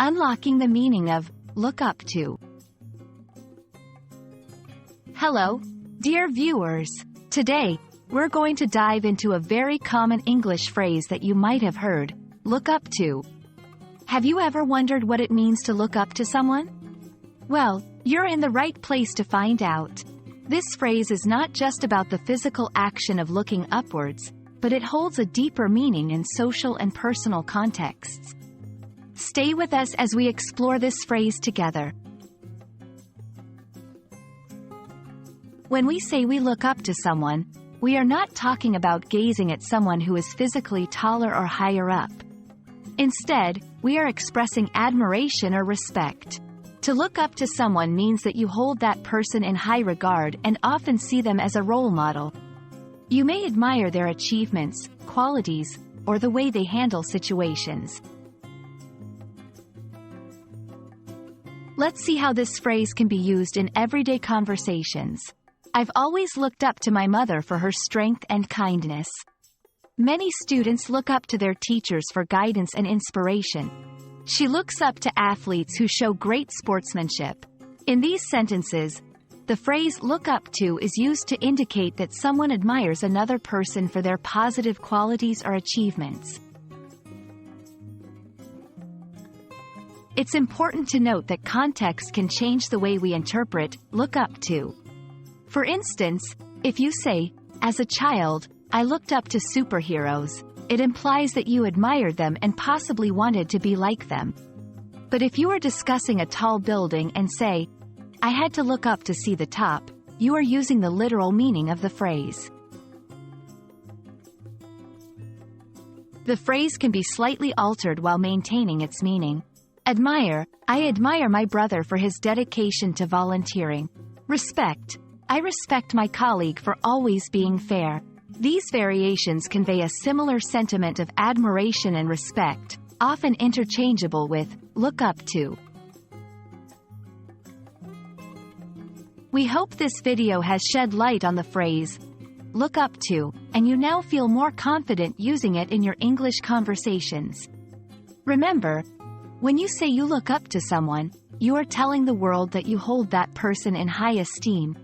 Unlocking the meaning of look up to. Hello, dear viewers. Today, we're going to dive into a very common English phrase that you might have heard, look up to. Have you ever wondered what it means to look up to someone? Well, you're in the right place to find out. This phrase is not just about the physical action of looking upwards, but it holds a deeper meaning in social and personal contexts. Stay with us as we explore this phrase together. When we say we look up to someone, we are not talking about gazing at someone who is physically taller or higher up. Instead, we are expressing admiration or respect. To look up to someone means that you hold that person in high regard and often see them as a role model. You may admire their achievements, qualities, or the way they handle situations. Let's see how this phrase can be used in everyday conversations. I've always looked up to my mother for her strength and kindness. Many students look up to their teachers for guidance and inspiration. She looks up to athletes who show great sportsmanship. In these sentences, the phrase look up to is used to indicate that someone admires another person for their positive qualities or achievements. It's important to note that context can change the way we interpret look up to. For instance, if you say, as a child, I looked up to superheroes, it implies that you admired them and possibly wanted to be like them. But if you are discussing a tall building and say, I had to look up to see the top, you are using the literal meaning of the phrase. The phrase can be slightly altered while maintaining its meaning. Admire, I admire my brother for his dedication to volunteering. Respect, I respect my colleague for always being fair. These variations convey a similar sentiment of admiration and respect, often interchangeable with look up to. We hope this video has shed light on the phrase look up to, and you now feel more confident using it in your English conversations. Remember, when you say you look up to someone, you are telling the world that you hold that person in high esteem.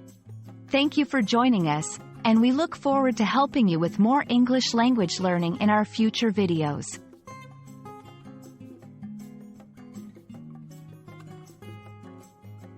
Thank you for joining us, and we look forward to helping you with more English language learning in our future videos.